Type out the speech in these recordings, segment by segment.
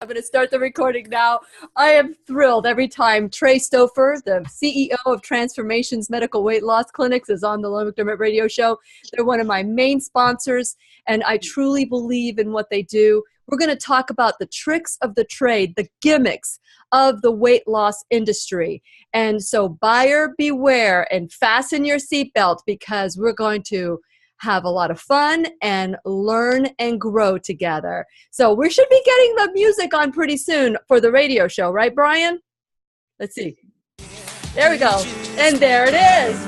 I'm going to start the recording now. I am thrilled every time Trey Stouffer, the CEO of Transformations Medical Weight Loss Clinics, is on the Lillian McDermott radio show. They're one of my main sponsors, and I truly believe in what they do. We're going to talk about the tricks of the trade, the gimmicks of the weight loss industry. And so buyer beware and fasten your seatbelt, because we're going to have a lot of fun and learn and grow together. So we should be getting the music on pretty soon for the radio show, right, Brian? Let's see. There we go. And there it is.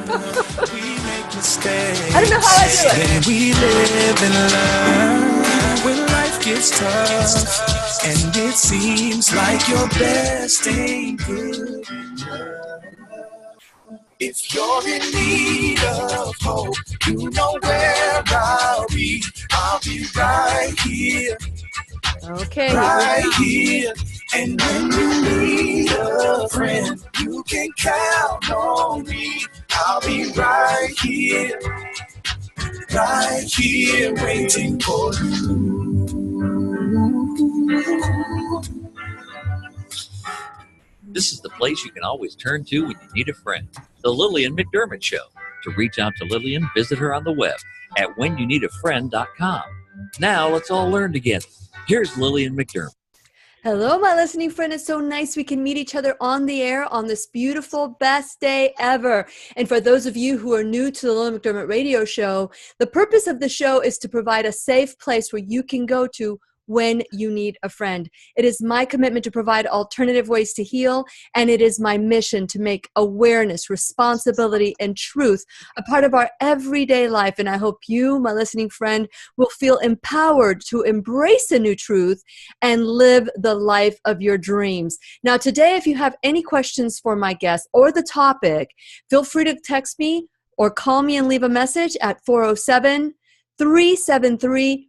I don't know how I do it. We live and learn when life gets tough, and it seems like your best ain't good enough. If you're in need of hope, you know where I'll be. I'll be right here. Okay. Right here. And when you need a friend, you can count on me. I'll be right here waiting for you. This is the place you can always turn to when you need a friend. The Lillian McDermott Show. To reach out to Lillian, visit her on the web at whenyouneedafriend.com. Now let's all learn together. Here's Lillian McDermott. Hello, my listening friend. It's so nice we can meet each other on the air on this beautiful, best day ever. And for those of you who are new to the Lillian McDermott radio show, the purpose of the show is to provide a safe place where you can go to when you need a friend. It is my commitment to provide alternative ways to heal, and it is my mission to make awareness, responsibility, and truth a part of our everyday life. And I hope you, my listening friend, will feel empowered to embrace a new truth and live the life of your dreams. Now, today, if you have any questions for my guest or the topic, feel free to text me or call me and leave a message at 407-373-5959.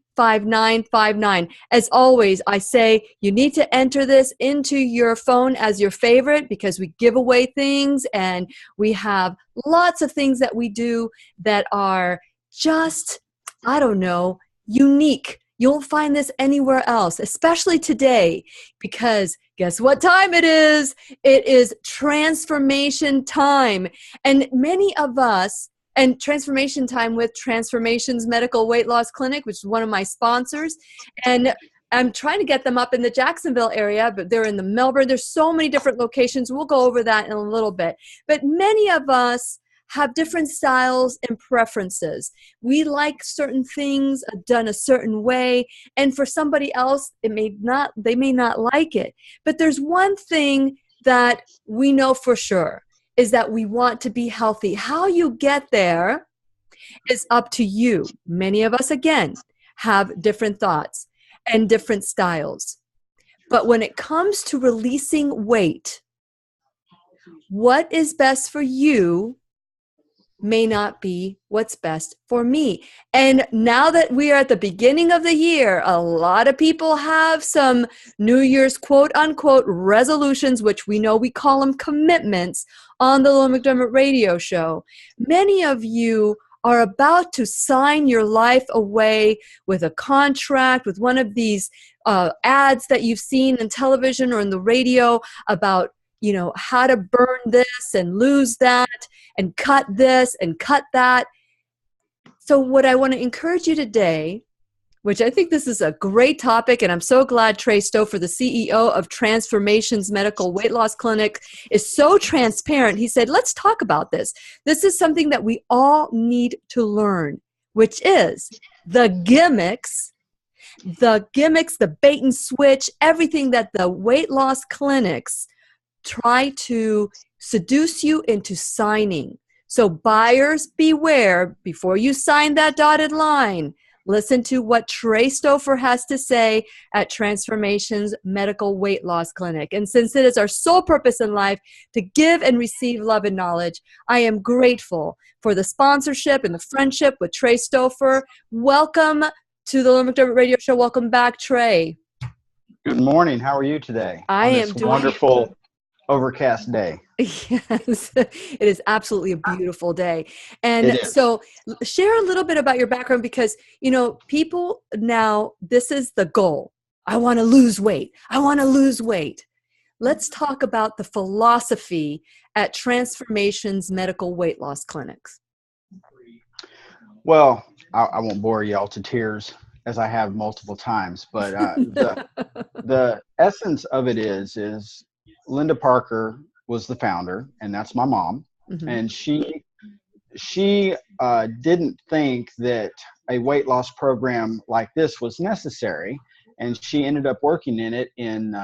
As always, I say you need to enter this into your phone as your favorite, because we give away things and we have lots of things that we do that are just, I don't know, unique. You won't find this anywhere else, especially today, because guess what time it is? It is transformation time. And many of us, and transformation time with Transformations Medical Weight Loss Clinic, which is one of my sponsors. And I'm trying to get them up in the Jacksonville area, but they're in the Melbourne. There's so many different locations. We'll go over that in a little bit. But many of us have different styles and preferences. We like certain things done a certain way, and for somebody else, they may not like it. But there's one thing that we know for sure, is that we want to be healthy. How you get there is up to you. Many of us, again, have different thoughts and different styles. But when it comes to releasing weight, what is best for you may not be what's best for me. And now that we are at the beginning of the year, a lot of people have some New Year's quote unquote resolutions, which we know we call them commitments, on the Lillian McDermott radio show. Many of you are about to sign your life away with a contract, with one of these ads that you've seen in television or in the radio about, you know, how to burn this and lose that and cut this and cut that. So what I want to encourage you today, which I think this is a great topic, and I'm so glad Trey Stouffer, the CEO of Transformations Medical Weight Loss Clinic, is so transparent. He said, let's talk about this. This is something that we all need to learn, which is the gimmicks, the bait and switch, everything that the weight loss clinics try to seduce you into signing. So buyers beware, before you sign that dotted line, listen to what Trey Stouffer has to say at Transformations Medical Weight Loss Clinic. And since it is our sole purpose in life to give and receive love and knowledge, I am grateful for the sponsorship and the friendship with Trey Stouffer. Welcome to the Lillian McDermott Radio Show. Welcome back, Trey. Good morning. How are you today? I am doing wonderful overcast day. Yes, it is absolutely a beautiful day. And so share a little bit about your background, because, you know, people now, this is the goal. I want to lose weight. I want to lose weight. Let's talk about the philosophy at Transformations Medical Weight Loss Clinics. Well, I won't bore y'all to tears as I have multiple times, but the essence of it is Linda Parker was the founder, and that's my mom. Mm-hmm. And she didn't think that a weight loss program like this was necessary, and she ended up working in it in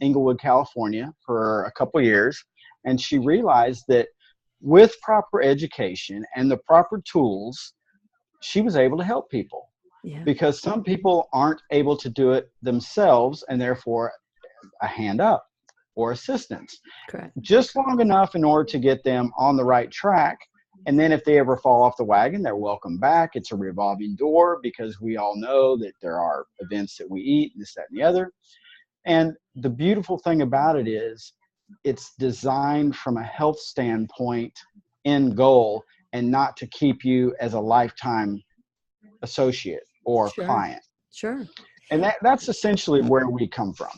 Inglewood, California for a couple years, and she realized that with proper education and the proper tools, she was able to help people. Yeah. Because some people aren't able to do it themselves, and therefore a hand up or assistance. Correct. Just long enough in order to get them on the right track. And then if they ever fall off the wagon, they're welcome back. It's a revolving door, because we all know that there are events that we eat, this, that, and the other. And the beautiful thing about it is it's designed from a health standpoint end goal, and not to keep you as a lifetime associate or client. Sure. And that's essentially where we come from.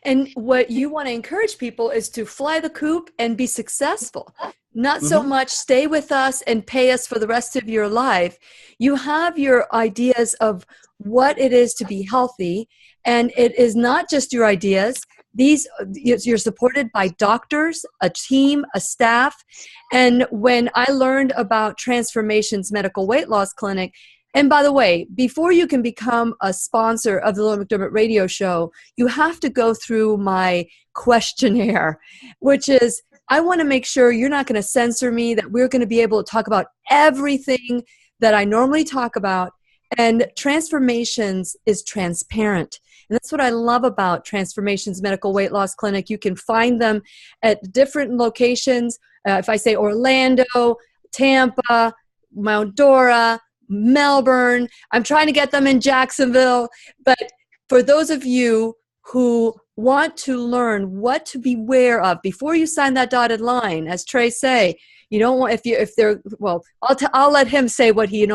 And what you want to encourage people is to fly the coop and be successful. Not so much stay with us and pay us for the rest of your life. You have your ideas of what it is to be healthy, and it is not just your ideas. You're supported by doctors, a team, a staff. And when I learned about Transformations Medical Weight Loss Clinic, and by the way, before you can become a sponsor of the Lillian McDermott radio show, you have to go through my questionnaire, which is, I want to make sure you're not going to censor me, that we're going to be able to talk about everything that I normally talk about. And Transformations is transparent. And that's what I love about Transformations Medical Weight Loss Clinic. You can find them at different locations. If I say Orlando, Tampa, Mount Dora, Melbourne, I'm trying to get them in Jacksonville. But for those of you who want to learn what to beware of before you sign that dotted line, as Trey say, you don't want, if they're, well, I'll let him say what he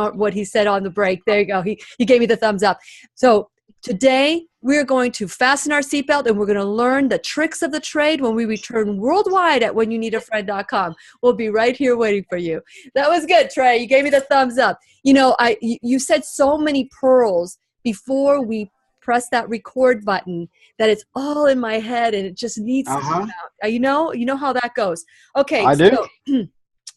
said on the break. There you go. He gave me the thumbs up. So today we're going to fasten our seatbelt, and we're going to learn the tricks of the trade when we return worldwide at whenyouneedafriend.com. We'll be right here waiting for you. That was good, Trey. You gave me the thumbs up. You know, you said so many pearls before we press that record button that it's all in my head, and it just needs to come out. You know how that goes. Okay. I do.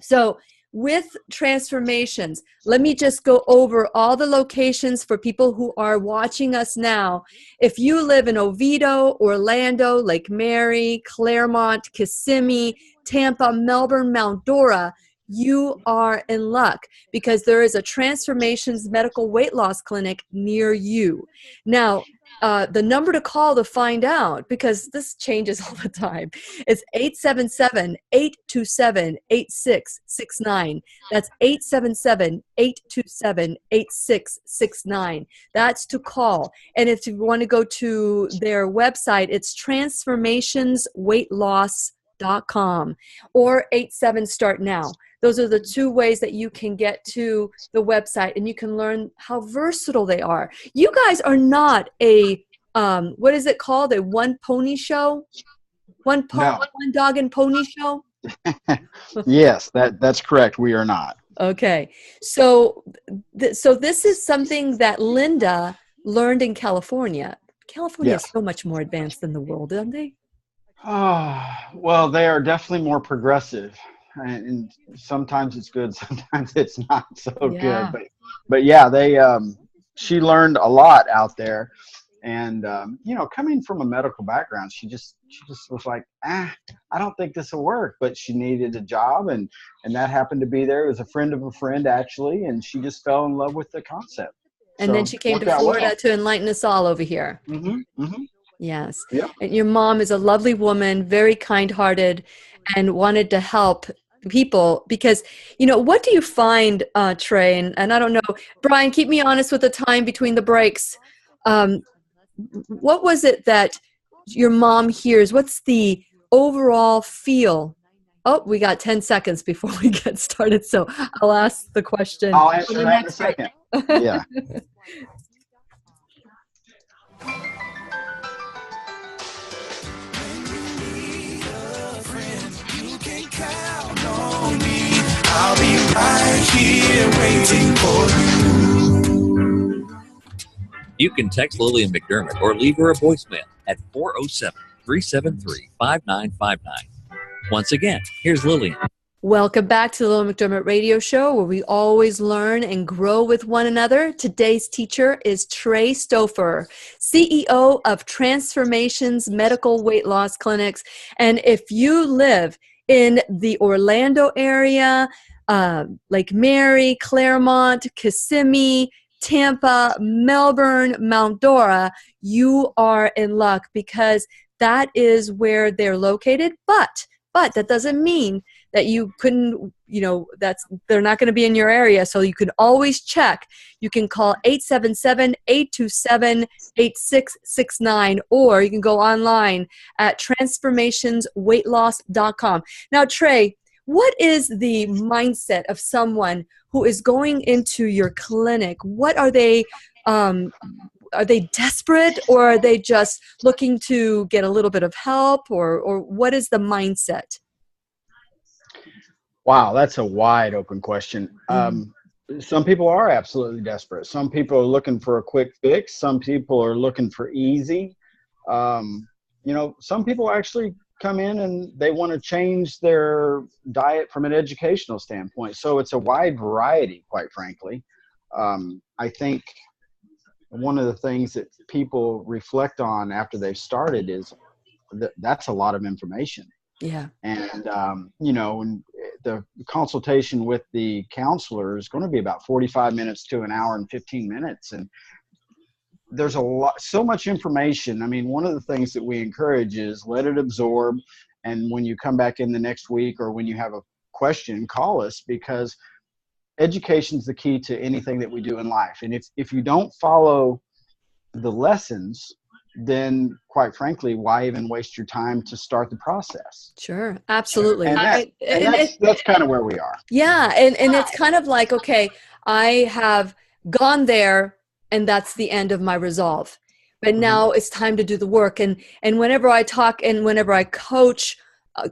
So with Transformations, let me just go over all the locations for people who are watching us now. If you live in Oviedo, Orlando, Lake Mary, Claremont, Kissimmee, Tampa, Melbourne, Mount Dora, you are in luck, because there is a Transformations Medical Weight Loss Clinic near you. Now, the number to call to find out, because this changes all the time, is 877-827-8669. That's 877-827-8669. That's to call. And if you want to go to their website, it's transformationsweightloss.com or 87 Now. Those are the two ways that you can get to the website, and you can learn how versatile they are. You guys are not a, what is it called? A one pony show? One dog and pony show? Yes, that's correct. We are not. Okay. So this is something that Linda learned in California. California is so much more advanced than the world, aren't they? Oh, well, they are definitely more progressive. And sometimes it's good, sometimes it's not so good. But yeah, she learned a lot out there. And coming from a medical background, she just was like, I don't think this will work. But she needed a job, and that happened to be there. It was a friend of a friend, actually, and she just fell in love with the concept. And then she came to Florida to enlighten us all over here. Yes. Yep. And your mom is a lovely woman, very kind-hearted, and wanted to help people, because what do you find, Trey, and I don't know, Brian, keep me honest with the time between the breaks. What was it that your mom hears? What's the overall feel? Oh, we got 10 seconds before we get started, so I'll ask the question. I'll answer that in a second. Yeah. we're here waiting for you. You can text Lillian McDermott or leave her a voicemail at 407-373-5959. Once again, here's Lillian. Welcome back to the Lillian McDermott Radio Show, where we always learn and grow with one another. Today's teacher is Trey Stouffer, CEO of Transformations Medical Weight Loss Clinics. And if you live in the Orlando area, Lake Mary, Claremont, Kissimmee, Tampa, Melbourne, Mount Dora, you are in luck, because that is where they're located. But that doesn't mean that you couldn't, they're not going to be in your area. So you can always check. You can call 877-827-8669, or you can go online at transformationsweightloss.com. Now, Trey, what is the mindset of someone who is going into your clinic? What are they desperate, or are they just looking to get a little bit of help, or what is the mindset? Wow, that's a wide open question. Some people are absolutely desperate. Some people are looking for a quick fix. Some people are looking for easy. Some people actually come in and they want to change their diet from an educational standpoint. So it's a wide variety, quite frankly. I think one of the things that people reflect on after they've started is that's a lot of information. Yeah. And, and the consultation with the counselor is going to be about 45 minutes to an hour and 15 minutes. And there's so much information. I mean, one of the things that we encourage is let it absorb. And when you come back in the next week, or when you have a question, call us, because education is the key to anything that we do in life. And if you don't follow the lessons, then quite frankly, why even waste your time to start the process? Sure, absolutely. And that's kind of where we are. Yeah, and it's kind of like, okay, I have gone there, and that's the end of my resolve. But now it's time to do the work. And whenever I talk, and whenever I coach,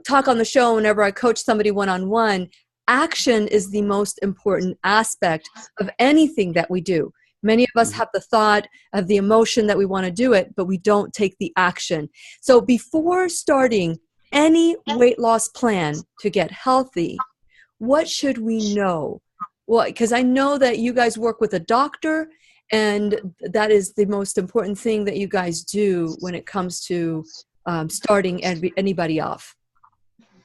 talk on the show, whenever I coach somebody one-on-one, action is the most important aspect of anything that we do. Many of us have the thought of the emotion that we want to do it, but we don't take the action. So before starting any weight loss plan to get healthy, what should we know? Well, because I know that you guys work with a doctor, and that is the most important thing that you guys do when it comes to starting anybody off.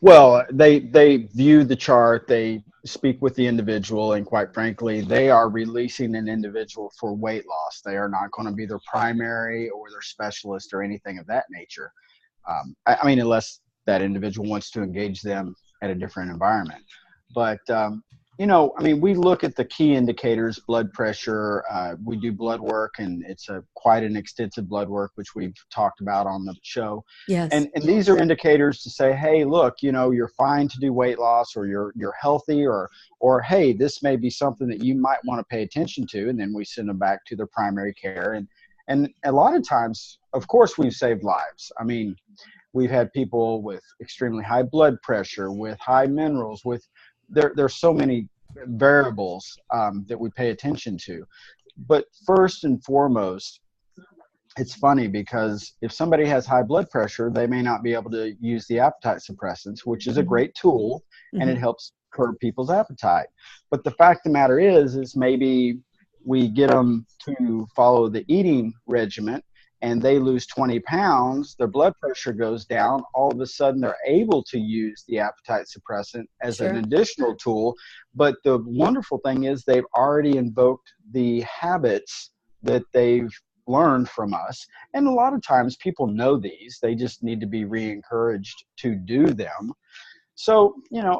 Well, they view the chart, they speak with the individual, and quite frankly, they are releasing an individual for weight loss. They are not going to be their primary or their specialist or anything of that nature. I mean, unless that individual wants to engage them at a different environment. But, we look at the key indicators, blood pressure. We do blood work, and it's quite an extensive blood work, which we've talked about on the show. Yes. And these are indicators to say, hey, look, you're fine to do weight loss, or you're healthy, or hey, this may be something that you might want to pay attention to. And then we send them back to their primary care. And a lot of times, of course, we've saved lives. I mean, we've had people with extremely high blood pressure, with high minerals, there's so many variables that we pay attention to. But first and foremost, it's funny, because if somebody has high blood pressure, they may not be able to use the appetite suppressants, which is a great tool, and it helps curb people's appetite. But the fact of the matter is maybe we get them to follow the eating regimen, and they lose 20 pounds, their blood pressure goes down, all of a sudden they're able to use the appetite suppressant as an additional tool. But the wonderful thing is they've already invoked the habits that they've learned from us. And a lot of times people know these, they just need to be re-encouraged to do them. So,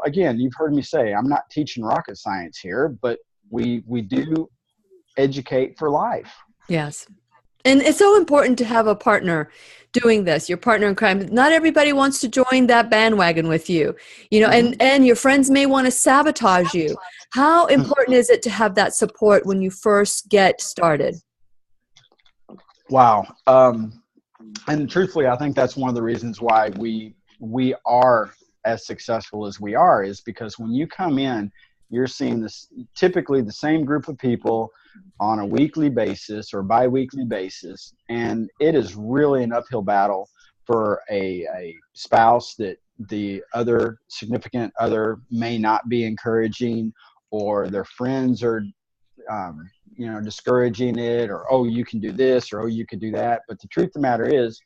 again, you've heard me say, I'm not teaching rocket science here, but we do educate for life. Yes. And it's so important to have a partner doing this, your partner in crime. Not everybody wants to join that bandwagon with you, and your friends may want to sabotage you. How important is it to have that support when you first get started? Wow. And truthfully, I think that's one of the reasons why we are as successful as we are, is because when you come in you're seeing this typically the same group of people on a weekly basis or bi-weekly basis, and it is really an uphill battle for a spouse that the other significant other may not be encouraging, or their friends are discouraging it, or, oh, you can do this, or, oh, you can do that. But the truth of the matter is,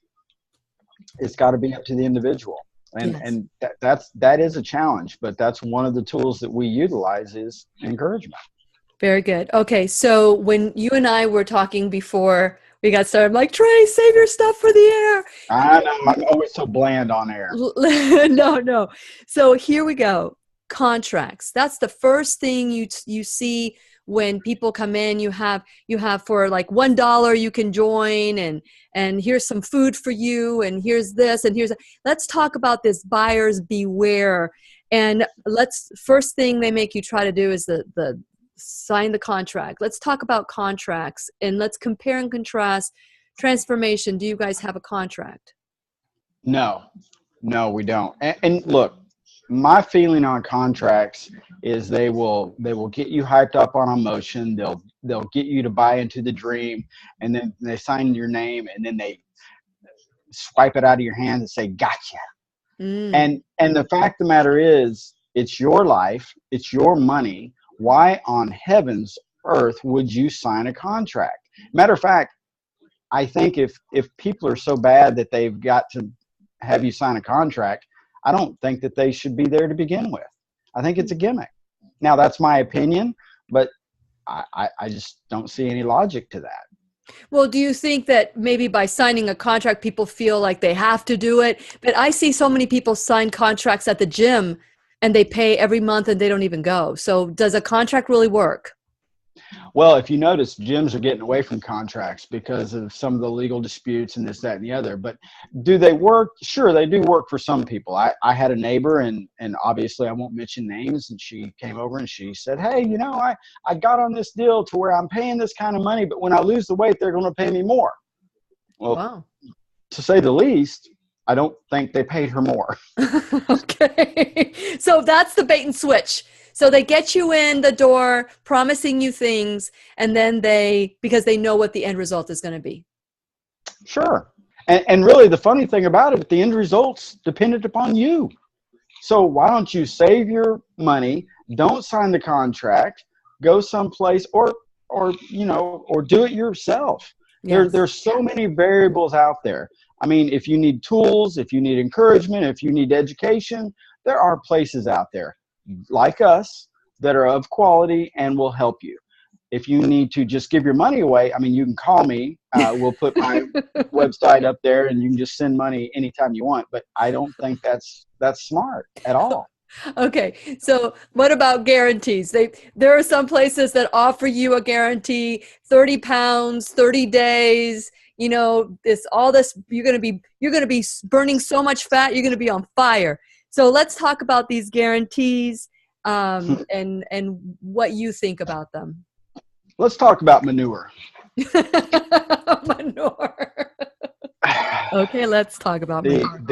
it's got to be up to the individual. And that is a challenge, but that's one of the tools that we utilize is encouragement. Very good. Okay, so when you and I were talking before we got started, I'm like, Trey, save your stuff for the air. I know, I'm always so bland on air. No. So here we go. Contracts. That's the first thing you see when people come in. You have for like $1 you can join, and here's some food for you, and here's this, and here's that. Let's talk about this buyers beware. And first thing they make you try to do is the sign the contract. Let's talk about contracts, and let's compare and contrast transformation. Do you guys have a contract? No, we don't. And look, my feeling on contracts is they will get you hyped up on emotion. They'll get you to buy into the dream, and then they sign your name, and then they swipe it out of your hands and say, gotcha. And the fact of the matter is, it's your life, it's your money. Why on heaven's earth would you sign a contract? Matter of fact, I think if people are so bad that they've got to have you sign a contract, I don't think that they should be there to begin with. I think it's a gimmick. Now, that's my opinion, but I just don't see any logic to that. Well, do you think that maybe by signing a contract, people feel like they have to do it? But I see so many people sign contracts at the gym, and they pay every month and they don't even go. So does a contract really work? Well, if you notice, gyms are getting away from contracts because of some of the legal disputes and this, that, and the other. But do they work? Sure, they do work for some people. I had a neighbor, and obviously I won't mention names, and she came over and she said, hey, I got on this deal to where I'm paying this kind of money, but when I lose the weight, they're going to pay me more. Well, wow. To say the least, I don't think they paid her more. Okay. So that's the bait and switch. So they get you in the door promising you things, and then because they know what the end result is going to be. Sure. And really the funny thing about it, the end result's dependent upon you. So why don't you save your money, don't sign the contract, go someplace, or do it yourself. Yes. There's so many variables out there. I mean, if you need tools, if you need encouragement, if you need education, there are places out there like us that are of quality and will help you. If you need to just give your money away, I mean, you can call me. We'll put my website up there, and you can just send money anytime you want. But I don't think that's smart at all. Okay, so what about guarantees? There are some places that offer you a guarantee, 30 pounds, 30 days. All this, you're going to be burning so much fat, you're going to be on fire. So let's talk about these guarantees and what you think about them. Let's talk about manure. Manure. Okay, let's talk about manure.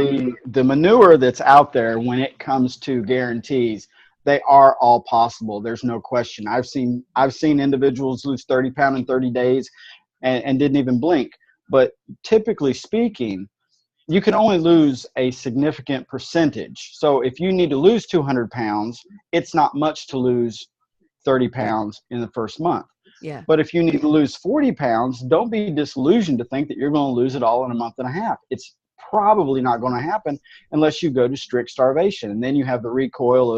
The manure that's out there when it comes to guarantees, they are all possible. There's no question. I've seen individuals lose 30 pounds in 30 days and didn't even blink. But typically speaking, you can only lose a significant percentage. So if you need to lose 200 pounds, it's not much to lose 30 pounds in the first month. Yeah. But if you need to lose 40 pounds, don't be disillusioned to think that you're going to lose it all in a month and a half. It's probably not going to happen unless you go to strict starvation. And then you have the recoil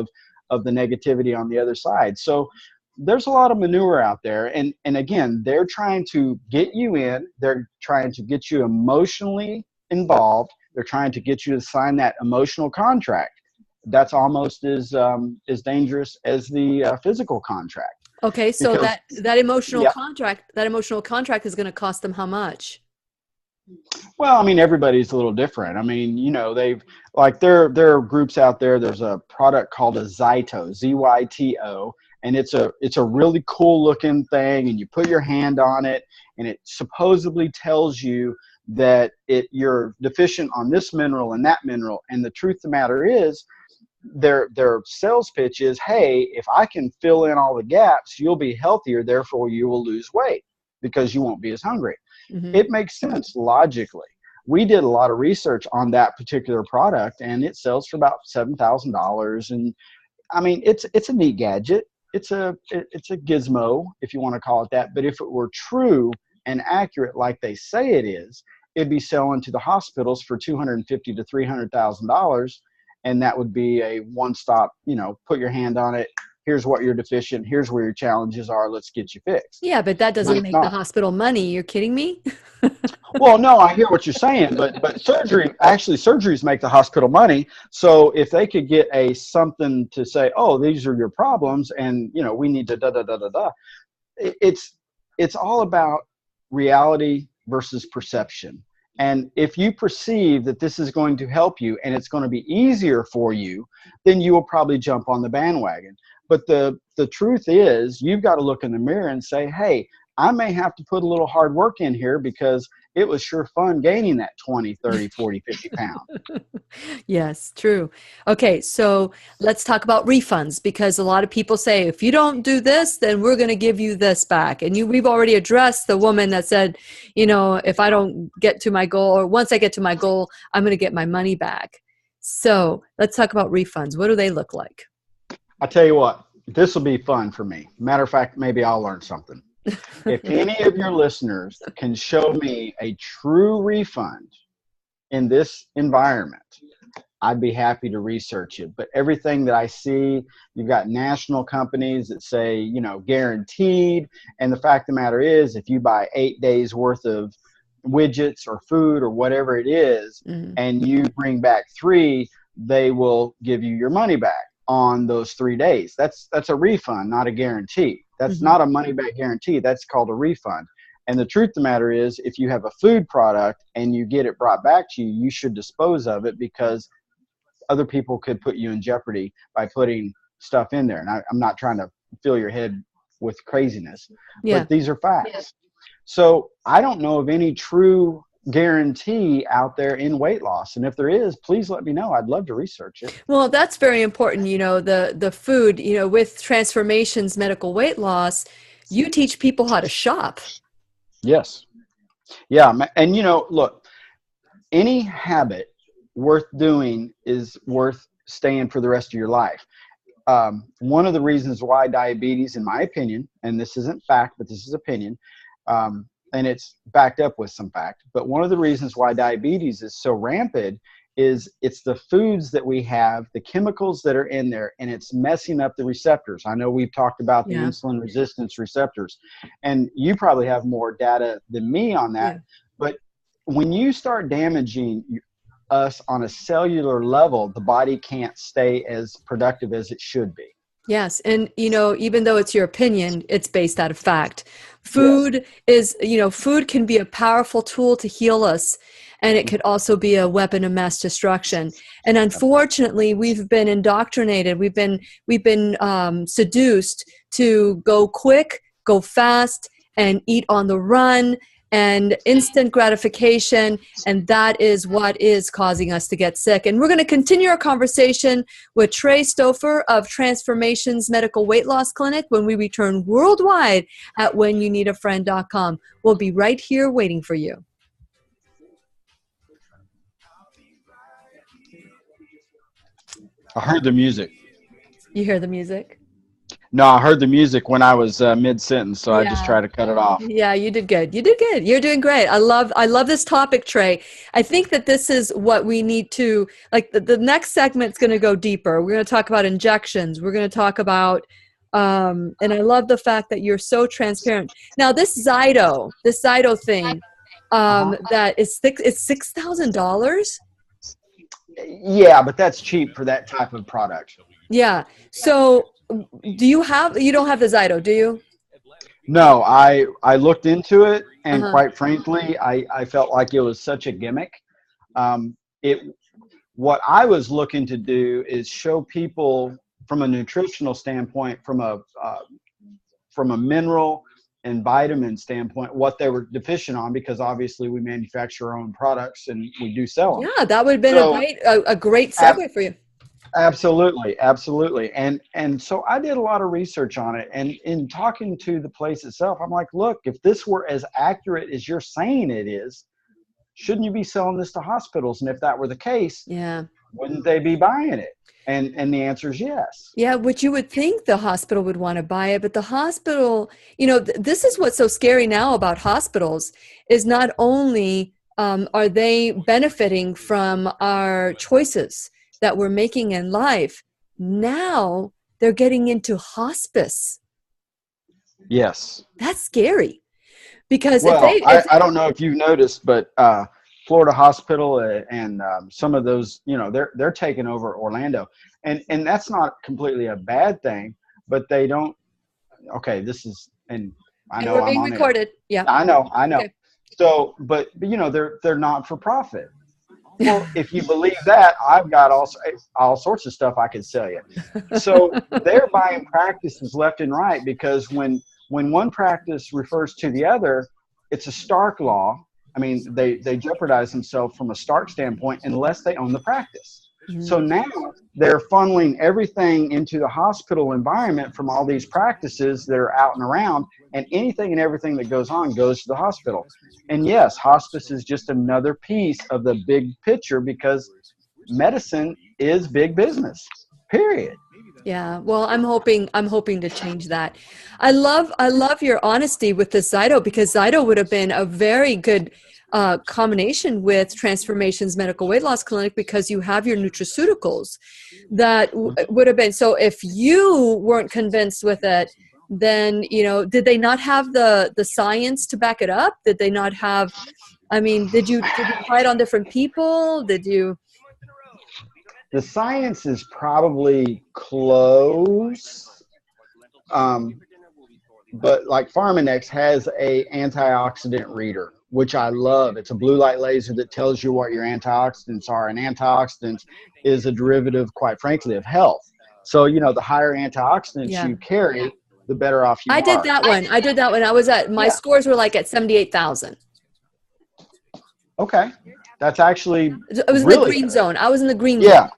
of the negativity on the other side. So there's a lot of manure out there. And again, they're trying to get you in. They're trying to get you emotionally involved. They're trying to get you to sign that emotional contract. That's almost as dangerous as the physical contract. Okay, so because, that emotional contract is going to cost them how much? Well, I mean, everybody's a little different. I mean, there are groups out there. There's a product called a Zyto, Zyto, and it's a really cool looking thing, and you put your hand on it, and it supposedly tells you that you're deficient on this mineral and that mineral. And the truth of the matter is, their sales pitch is, hey, if I can fill in all the gaps, you'll be healthier, therefore you will lose weight because you won't be as hungry. Mm-hmm. It makes sense logically. We did a lot of research on that particular product, and it sells for about $7,000. And I mean, it's a neat gadget. It's a gizmo, if you want to call it that. But if it were true and accurate like they say it is, it'd be selling to the hospitals for $250,000 to $300,000, and that would be a one-stop. Put your hand on it. Here's what you're deficient. Here's where your challenges are. Let's get you fixed. Yeah, but that doesn't make the hospital money. You're kidding me? Well, no, I hear what you're saying, but surgeries make the hospital money. So if they could get something to say, oh, these are your problems, and we need to da. It's all about reality versus perception. And if you perceive that this is going to help you and it's going to be easier for you, then you will probably jump on the bandwagon. But the truth is, you've got to look in the mirror and say, hey, I may have to put a little hard work in here because it was sure fun gaining that 20, 30, 40, 50 pounds. Yes, true. Okay, so let's talk about refunds, because a lot of people say, if you don't do this, then we're going to give you this back. And we've already addressed the woman that said, if I don't get to my goal, or once I get to my goal, I'm going to get my money back. So let's talk about refunds. What do they look like? I'll tell you what, this will be fun for me. Matter of fact, maybe I'll learn something. If any of your listeners can show me a true refund in this environment, I'd be happy to research it. But everything that I see, you've got national companies that say, guaranteed. And the fact of the matter is, if you buy 8 days worth of widgets or food or whatever it is, and you bring back 3, they will give you your money back on those 3 days. That's a refund, not a guarantee. That's not a money back guarantee. That's called a refund. And the truth of the matter is, if you have a food product and you get it brought back to you, you should dispose of it, because other people could put you in jeopardy by putting stuff in there. And I'm not trying to fill your head with craziness, but these are facts. Yeah. So I don't know of any true guarantee out there in weight loss. And if there is, please let me know. I'd love to research it. Well, that's very important. The food, with Transformations Medical Weight Loss, you teach people how to shop. Yes. Yeah. And look, any habit worth doing is worth staying for the rest of your life. One of the reasons why diabetes, in my opinion, and this isn't fact, but this is opinion, and it's backed up with some fact, but one of the reasons why diabetes is so rampant is it's the foods that we have, the chemicals that are in there, and it's messing up the receptors. I know we've talked about the insulin resistance receptors, and you probably have more data than me on that. But when you start damaging us on a cellular level, the body can't stay as productive as it should be. Yes. And, even though it's your opinion, it's based out of fact. Food is, food can be a powerful tool to heal us, and it could also be a weapon of mass destruction. And unfortunately, we've been indoctrinated. We've been seduced to go quick, go fast, and eat on the run, and instant gratification, and that is what is causing us to get sick. And we're going to continue our conversation with Trey Stouffer of Transformations Medical Weight Loss Clinic when we return worldwide at whenyouneedafriend.com. We'll be right here waiting for you. I heard the music. You hear the music? No, I heard the music when I was mid-sentence, so I just tried to cut it off. Yeah, you did good. You did good. You're doing great. I love this topic, Trey. I think that this is what we need to, like, the next segment's going to go deeper. We're going to talk about injections. We're going to talk about, and I love the fact that you're so transparent. Now, this Zyto thing, that is it's $6,000. Yeah, but that's cheap for that type of product. Yeah. So you don't have the Zyto, do you? No, I looked into it, and quite frankly, I felt like it was such a gimmick. What I was looking to do is show people from a nutritional standpoint, from a mineral and vitamin standpoint, what they were deficient on, because obviously we manufacture our own products and we do sell them. Yeah, that would have been a great segue for you. Absolutely, absolutely. And so I did a lot of research on it, and in talking to the place itself, I'm like, look, if this were as accurate as you're saying it is, shouldn't you be selling this to hospitals? And if that were the case, Yeah. wouldn't they be buying it? And the answer is yes. Yeah, which you would think the hospital would want to buy it, but the hospital, this is what's so scary now about hospitals is not only are they benefiting from our choices that we're making in life, now they're getting into hospice. Yes. That's scary because Well, I don't know if you've noticed, but Florida Hospital and some of those, they're taking over Orlando, and that's not completely a bad thing, but they don't. Okay, this is, and I know we're I'm being on recorded. air. Yeah. I know. Okay. So, but they're not for profit. Well, if you believe that, I've got all sorts of stuff I could sell you. So they're buying practices left and right because when one practice refers to the other, it's a Stark law. I mean, they jeopardize themselves from a Stark standpoint unless they own the practice. Mm-hmm. So now they're funneling everything into the hospital environment from all these practices that are out and around, and anything and everything that goes on goes to the hospital. And yes, hospice is just another piece of the big picture because medicine is big business, period. Yeah, well, I'm hoping to change that. I love your honesty with the Zyto because Zyto would have been a very good combination with Transformations Medical Weight Loss Clinic because you have your nutraceuticals that would have been. So if you weren't convinced with it, then, did they not have the science to back it up? Did they not have, I mean, did you try it on different people? Did you? The science is probably close, but like Pharmanex has a antioxidant reader, which I love. It's a blue light laser that tells you what your antioxidants are, and antioxidants is a derivative, quite frankly, of health. So, the higher antioxidants you carry, the better off you are. I did that one. I was my scores were like at 78,000. Okay. That's actually it was really in the green zone. I was in the green zone. zone.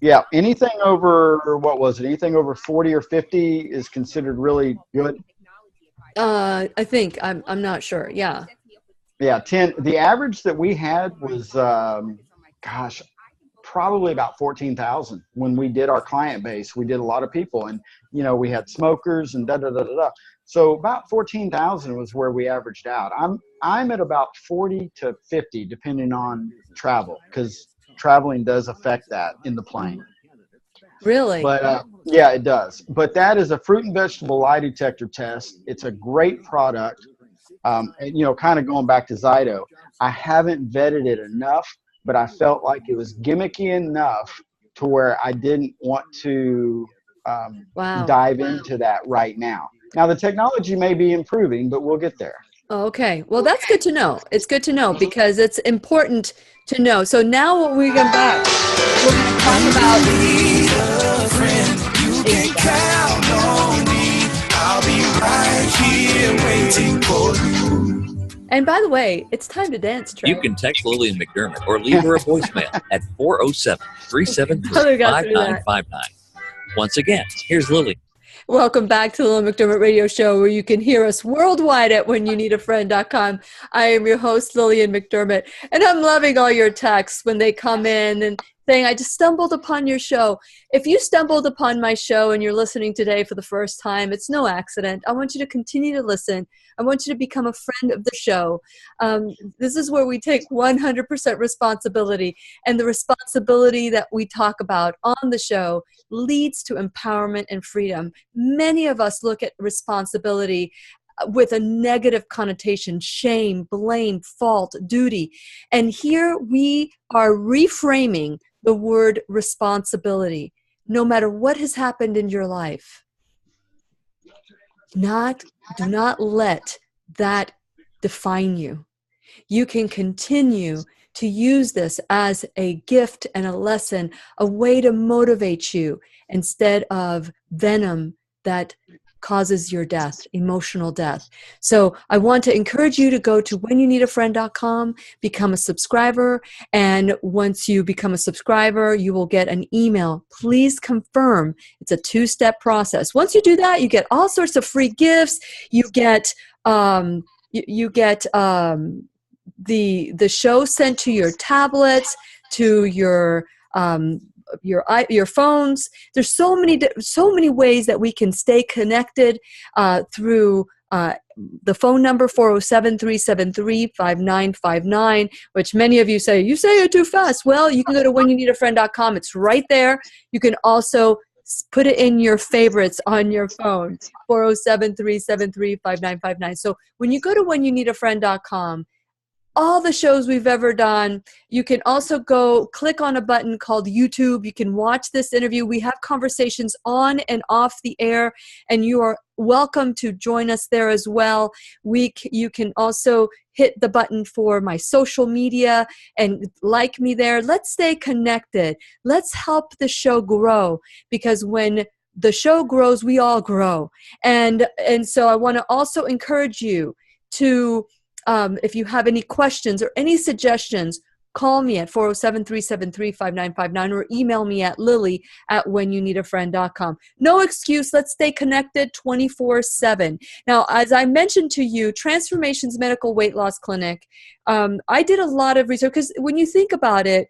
Yeah. Anything over, what was it? Anything over 40 or 50 is considered really good. I think I'm not sure. Yeah. Yeah. 10. The average that we had was, probably about 14,000 when we did our client base. We did a lot of people, and we had smokers and So about 14,000 was where we averaged out. I'm at about 40 to 50 depending on travel, because traveling does affect that in the plane. Really? But yeah, it does. But that is a fruit and vegetable lie detector test. It's a great product. And, kind of going back to Zyto, I haven't vetted it enough, but I felt like it was gimmicky enough to where I didn't want to dive into that right now. Now, the technology may be improving, but we'll get there. Okay. Well, that's good to know. It's good to know because it's important to know. So now what we're going back, we're going to talk about. A friend, you can count on me. I'll be right here waiting for you. And by the way, it's time to dance, Trey. You can text Lillian McDermott or leave her a voicemail at 407-373-5959. Once again, here's Lillian. Welcome back to the Lillian McDermott Radio Show, where you can hear us worldwide at whenyouneedafriend.com. I am your host, Lillian McDermott, and I'm loving all your texts when they come in and saying, I just stumbled upon your show. If you stumbled upon my show and you're listening today for the first time, it's no accident. I want you to continue to listen. I want you to become a friend of the show. This is where we take 100% responsibility, and the responsibility that we talk about on the show leads to empowerment and freedom. Many of us look at responsibility with a negative connotation: shame, blame, fault, duty. And here we are reframing the word responsibility. No matter what has happened in your life, do not let that define you. You can continue to use this as a gift and a lesson, a way to motivate you instead of venom that causes your death, emotional death. So I want to encourage you to go to whenyouneedafriend.com, become a subscriber. And once you become a subscriber, you will get an email. Please confirm. It's a 2-step process. Once you do that, you get all sorts of free gifts. You get, the show sent to your tablets, to your phones. There's so many ways that we can stay connected through the phone number 407-373-5959, which many of you say it too fast. Well, you can go to whenyouneedafriend.com. It's right there. You can also put it in your favorites on your phone, 407-373-5959. So when you go to whenyouneedafriend.com, all the shows we've ever done. You can also go click on a button called YouTube. You can watch this interview. We have conversations on and off the air, and you are welcome to join us there as well. You can also hit the button for my social media and like me there. Let's stay connected. Let's help the show grow, because when the show grows, we all grow. And so I want to also encourage you to if you have any questions or any suggestions, call me at 407-373-5959 or email me at lily@whenyouneedafriend.com. No excuse. Let's stay connected 24/7. Now, as I mentioned to you, Transformations Medical Weight Loss Clinic, I did a lot of research, because when you think about it,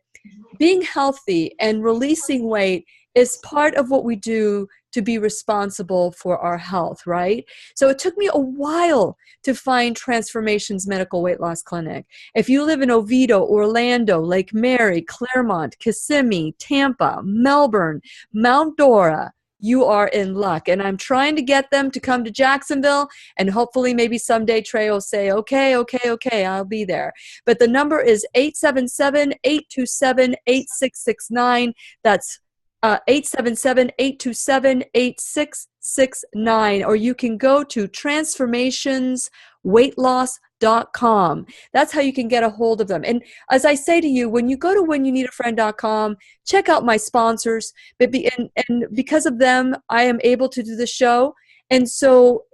being healthy and releasing weight is part of what we do to be responsible for our health, right? So it took me a while to find Transformations Medical Weight Loss Clinic. If you live in Oviedo, Orlando, Lake Mary, Claremont, Kissimmee, Tampa, Melbourne, Mount Dora, you are in luck. And I'm trying to get them to come to Jacksonville, and hopefully maybe someday Trey will say, okay, I'll be there. But the number is 877-827-8669. That's 877-827-8669, or you can go to transformationsweightloss.com. That's how you can get a hold of them. And as I say to you, when you go to whenyouneedafriend.com, check out my sponsors. And because of them, I am able to do the show. And so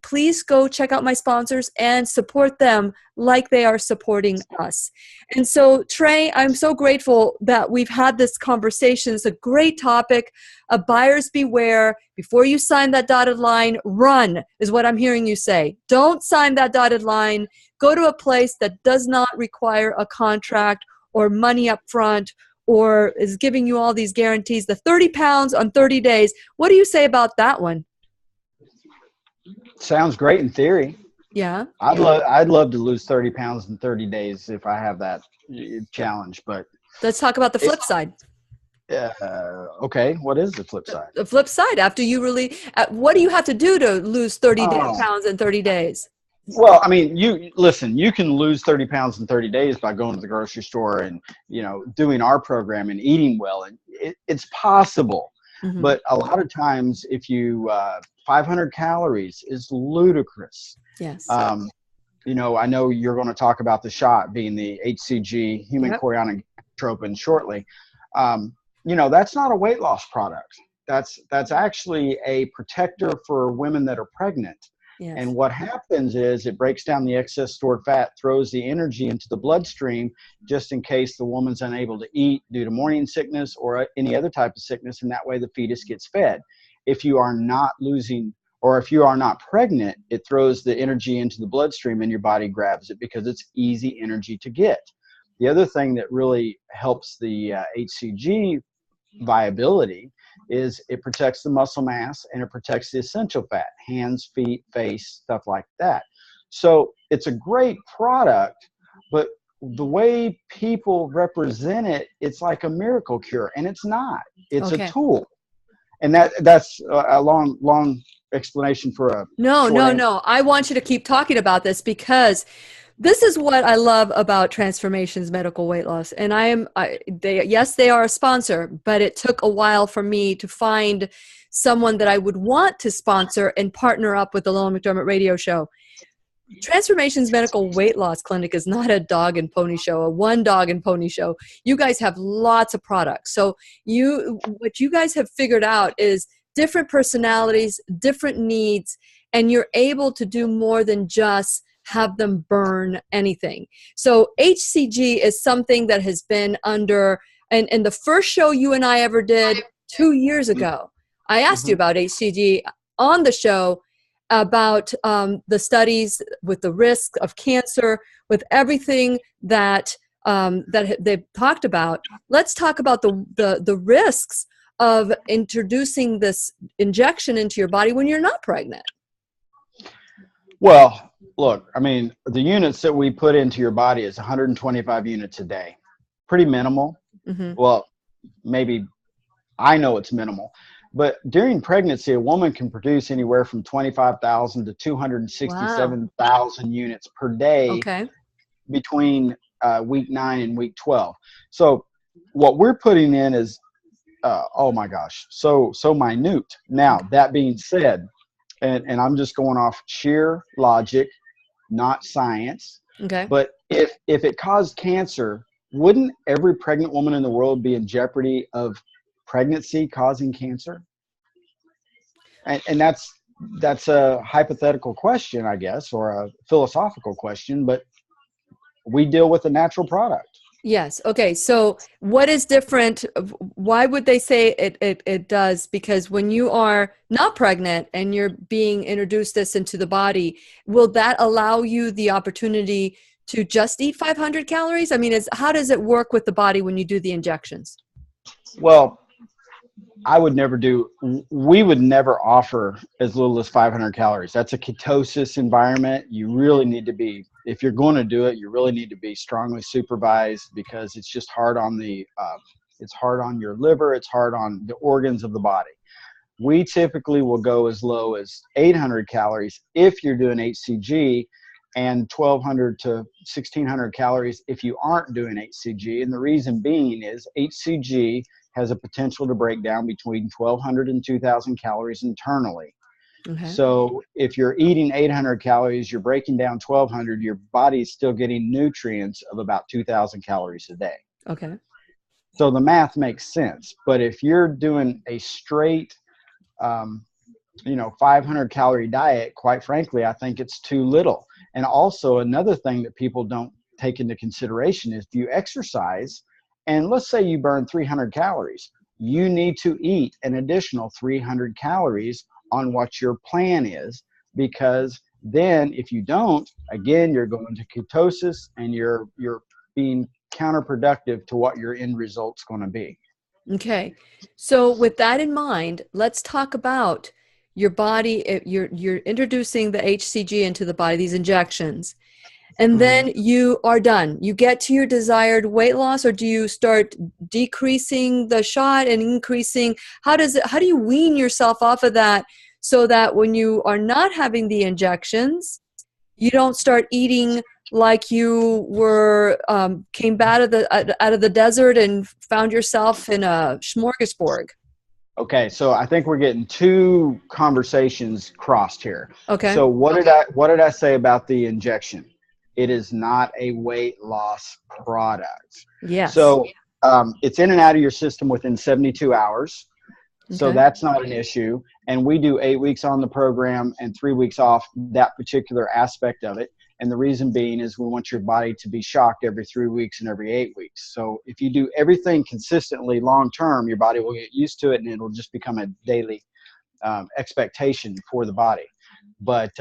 please go check out my sponsors and support them like they are supporting us. And so, Trey, I'm so grateful that we've had this conversation. It's a great topic. Buyers beware. Before you sign that dotted line, run, is what I'm hearing you say. Don't sign that dotted line. Go to a place that does not require a contract or money up front, or is giving you all these guarantees. The 30 pounds on 30 days. What do you say about that one? Sounds great in theory. Yeah. I'd love to lose 30 pounds in 30 days if I have that challenge, but let's talk about the flip side. Okay. What is the flip side? The flip side, after you really, what do you have to do to lose 30 pounds in 30 days? Well, I mean, you can lose 30 pounds in 30 days by going to the grocery store and, doing our program and eating well. And it's possible. Mm-hmm. But a lot of times, if you 500 calories is ludicrous. Yes. I know you're going to talk about the shot being the HCG, human chorionic gonadotropin, shortly. That's not a weight loss product. That's actually a protector for women that are pregnant. Yes. And what happens is it breaks down the excess stored fat, throws the energy into the bloodstream just in case the woman's unable to eat due to morning sickness or any other type of sickness, and that way the fetus gets fed. If you are not losing, or if you are not pregnant, it throws the energy into the bloodstream and your body grabs it because it's easy energy to get. The other thing that really helps the HCG viability is it protects the muscle mass and it protects the essential fat, hands, feet, face, stuff like that. So it's a great product, but the way people represent it, it's like a miracle cure, and it's not. It's a tool. And that's a long explanation for a No. I want you to keep talking about this, because this is what I love about Transformations Medical Weight Loss. And they are a sponsor, but it took a while for me to find someone that I would want to sponsor and partner up with the Lillian McDermott radio show. Transformations Medical Weight Loss Clinic is not a dog and pony show, a one dog and pony show. You guys have lots of products. So what you guys have figured out is different personalities, different needs, and you're able to do more than just have them burn anything. So HCG is something that has been under, and the first show you and I ever did 2 years ago, I asked you about HCG on the show, about the studies with the risk of cancer, with everything that they've talked about. Let's talk about the risks of introducing this injection into your body when you're not pregnant. Well, look, I mean, the units that we put into your body is 125 units a day. Pretty minimal. Well, maybe I know it's minimal. But during pregnancy, a woman can produce anywhere from 25,000 to 267,000 units per day between week 9 and week 12. So what we're putting in is, oh my gosh, so minute. Now, that being said, and I'm just going off sheer logic, not science. Okay. But if it caused cancer, wouldn't every pregnant woman in the world be in jeopardy of pregnancy causing cancer? And that's a hypothetical question, I guess, or a philosophical question, but we deal with a natural product. Yes. Okay. So what is different? Why would they say it does? Because when you are not pregnant and you're being introduced this into the body, will that allow you the opportunity to just eat 500 calories? I mean, how does it work with the body when you do the injections? Well, we would never offer as little as 500 calories. That's a ketosis environment. You really need to be, if you're going to do it, you really need to be strongly supervised, because it's just hard on it's hard on your liver. It's hard on the organs of the body. We typically will go as low as 800 calories if you're doing HCG, and 1,200 to 1,600 calories if you aren't doing HCG. And the reason being is HCG has a potential to break down between 1,200 and 2,000 calories internally. Okay. So if you're eating 800 calories, you're breaking down 1,200, your body's still getting nutrients of about 2,000 calories a day. Okay. So the math makes sense. But if you're doing a straight, 500 calorie diet, quite frankly, I think it's too little. And also another thing that people don't take into consideration is, if you exercise, and let's say you burn 300 calories, you need to eat an additional 300 calories on what your plan is, because then if you don't, again, you're going to ketosis and you're being counterproductive to what your end result's going to be. Okay. So with that in mind, let's talk about your body. You're introducing the HCG into the body, these injections. And then you are done. You get to your desired weight loss, or do you start decreasing the shot and increasing? How do you wean yourself off of that, so that when you are not having the injections, you don't start eating like you were came out of the desert and found yourself in a smorgasbord? Okay, so I think we're getting two conversations crossed here. Okay. So what did I say about the injection? It is not a weight loss product. Yes. So it's in and out of your system within 72 hours. So that's not an issue. And we do 8 weeks on the program and 3 weeks off, that particular aspect of it. And the reason being is we want your body to be shocked every 3 weeks and every 8 weeks. So if you do everything consistently long term, your body will get used to it, and it'll just become a daily expectation for the body. But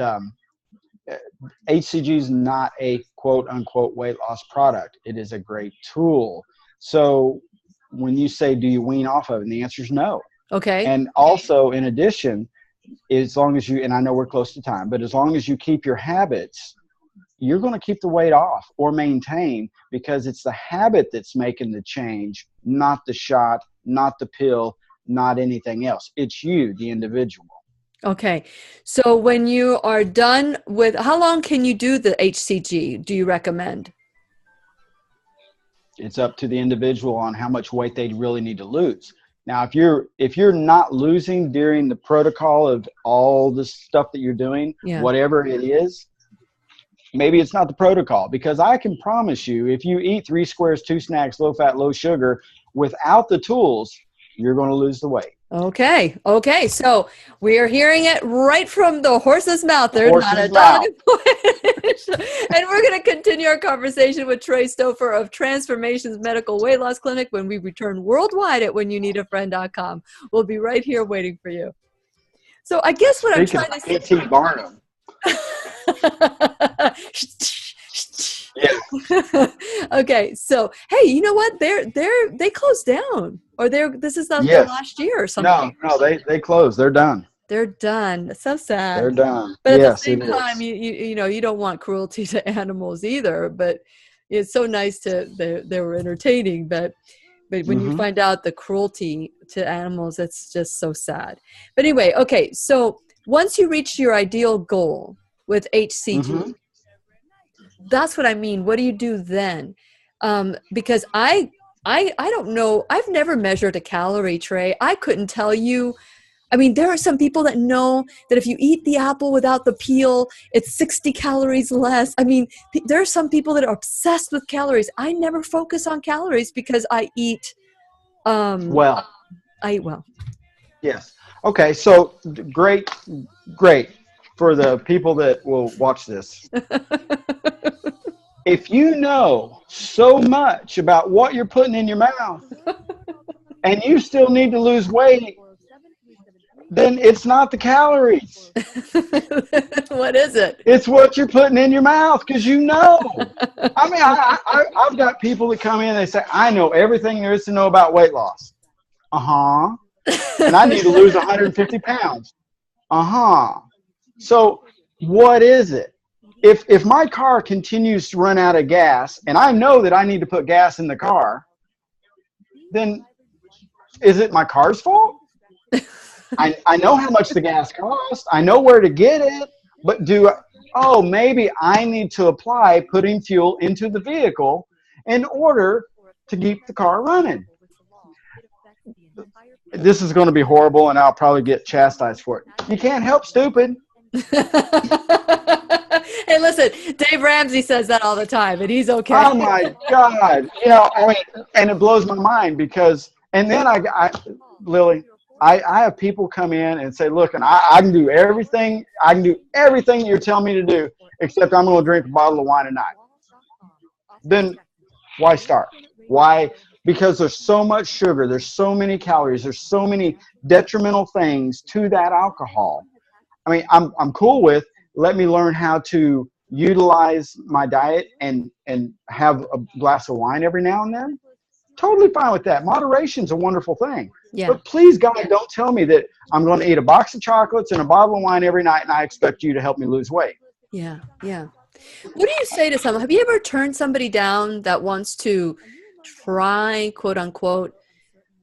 HCG is not a quote unquote weight loss product. It is a great tool. So when you say, do you wean off of it? And the answer is no. Okay. And also, in addition, as long as you, and I know we're close to time, but as long as you keep your habits, you're going to keep the weight off or maintain, because it's the habit that's making the change, not the shot, not the pill, not anything else. It's you, the individual. Okay. So when you are done with, how long can you do the HCG? Do you recommend? It's up to the individual on how much weight they really need to lose. Now, if you're not losing during the protocol of all the stuff that you're doing, whatever it is, maybe it's not the protocol, because I can promise you, if you eat 3 squares, 2 snacks, low fat, low sugar, without the tools, you're going to lose the weight. Okay. Okay. So we are hearing it right from the horse's mouth. There's not a dog in Bush. And we're going to continue our conversation with Trey Stouffer of Transformations Medical Weight Loss Clinic when we return worldwide at whenyounneedafriend.com. We'll be right here waiting for you. So I guess what I'm trying to say. P.T. Barnum. Yeah. Okay, so hey, you know what? They closed down, or this is their last year or something. No, they closed. They're done. They're done. That's so sad. They're done. But at the same time, you know, you don't want cruelty to animals either. But it's so nice they were entertaining, but when you find out the cruelty to animals, it's just so sad. But anyway, okay, so once you reach your ideal goal with HCG. That's what I mean. What do you do then? Because I don't know. I've never measured a calorie, Trey. I couldn't tell you. I mean, there are some people that know that if you eat the apple without the peel, it's 60 calories less. I mean, there are some people that are obsessed with calories. I never focus on calories because I eat well. I eat well. Yes. Okay. So great. For the people that will watch this. If you know so much about what you're putting in your mouth and you still need to lose weight, then it's not the calories. What is it? It's what you're putting in your mouth, because you know. I mean, I've got people that come in and they say, I know everything there is to know about weight loss. And I need to lose 150 pounds. So what is it? If my car continues to run out of gas and I know that I need to put gas in the car, then is it my car's fault? I know how much the gas costs. I know where to get it, but maybe I need to apply putting fuel into the vehicle in order to keep the car running. This is going to be horrible and I'll probably get chastised for it. You can't help stupid. Hey, listen, Dave Ramsey says that all the time, and he's okay. Oh my God! You know, I mean, and it blows my mind because, and then Lily, I have people come in and say, look, and I can do everything. I can do everything you're telling me to do, except I'm going to drink a bottle of wine a night. Then why start? Why? Because there's so much sugar, there's so many calories, there's so many detrimental things to that alcohol. I mean, I'm cool with, let me learn how to utilize my diet and have a glass of wine every now and then. Totally fine with that. Moderation's a wonderful thing. Yeah. But please, God, don't tell me that I'm going to eat a box of chocolates and a bottle of wine every night and I expect you to help me lose weight. Yeah, yeah. What do you say to someone? Have you ever turned somebody down that wants to try, quote unquote,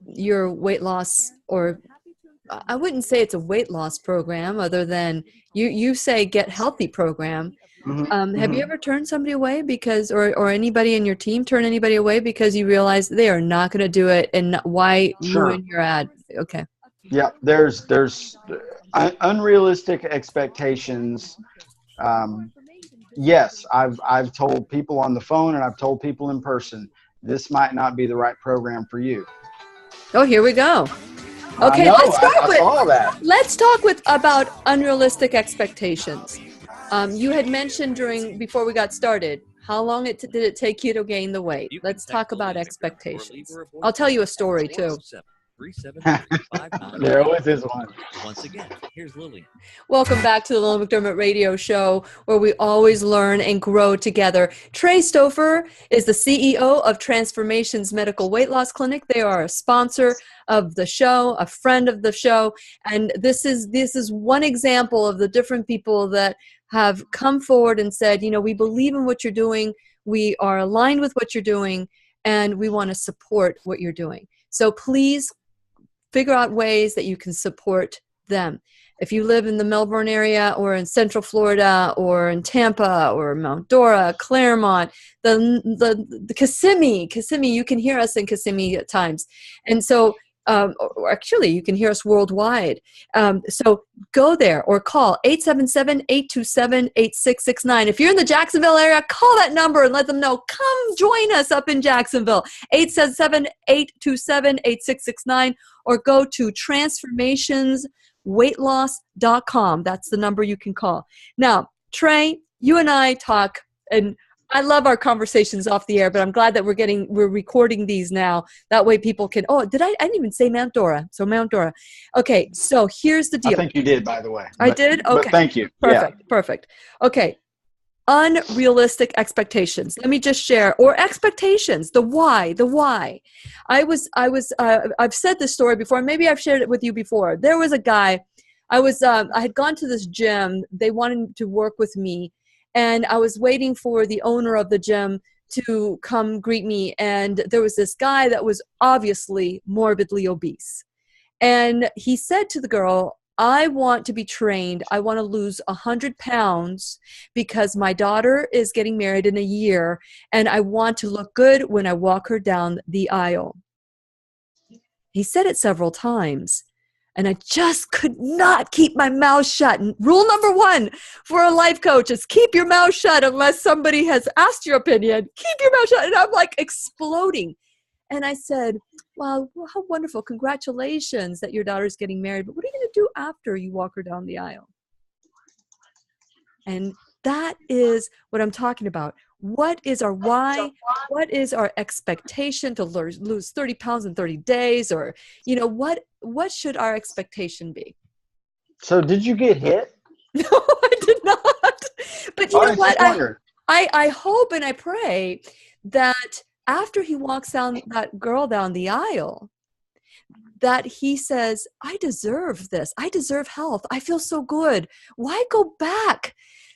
your weight loss, or I wouldn't say it's a weight loss program other than you say get healthy program. Have you ever turned somebody away because, or anybody in your team turn anybody away because you realize they are not going to do it, and why ruin your ad? Okay. Yeah, there's unrealistic expectations. Yes, I've told people on the phone and I've told people in person, this might not be the right program for you. Oh, here we go. Okay, let's talk about unrealistic expectations. You had mentioned before we got started, how long did it take you to gain the weight? Let's talk about expectations. I'll tell you a story too. There always is one. Once again, here's Lillian. Welcome back to the Lillian McDermott Radio Show, where we always learn and grow together. Trey Stouffer is the CEO of Transformations Medical Weight Loss Clinic. They are a sponsor of the show, a friend of the show, and this is one example of the different people that have come forward and said, you know, we believe in what you're doing, we are aligned with what you're doing, and we want to support what you're doing. So please figure out ways that you can support them. If you live in the Melbourne area or in Central Florida or in Tampa or Mount Dora, Claremont, the Kissimmee, you can hear us in Kissimmee at times. And so or actually, you can hear us worldwide. So go there or call 877-827-8669. If you're in the Jacksonville area, call that number and let them know, come join us up in Jacksonville, 877-827-8669, or go to transformationsweightloss.com. That's the number you can call. Now, Trey, you and I talk, and I love our conversations off the air, but I'm glad that we're recording these now. That way people can, I didn't even say Mount Dora. So Mount Dora. Okay. So here's the deal. I think you did, by the way. I did? Okay. But thank you. Perfect. Okay. Unrealistic expectations. Let me just share, or expectations, the why. I've said this story before. Maybe I've shared it with you before. There was a guy, I had gone to this gym. They wanted to work with me. And I was waiting for the owner of the gym to come greet me. And there was this guy that was obviously morbidly obese. And he said to the girl, I want to be trained. I want to lose 100 pounds because my daughter is getting married in a year. And I want to look good when I walk her down the aisle. He said it several times. And I just could not keep my mouth shut. And rule number 1 for a life coach is keep your mouth shut unless somebody has asked your opinion. Keep your mouth shut. And I'm like exploding. And I said, wow, how wonderful. Congratulations that your daughter's getting married. But what are you going to do after you walk her down the aisle? And that is what I'm talking about. What is our why? What is our expectation to lose 30 pounds in 30 days? Or, what should our expectation be? So did you get hit? No, I did not. But you know what? I hope and I pray that after he walks down that girl down the aisle, that he says, I deserve this. I deserve health. I feel so good. Why go back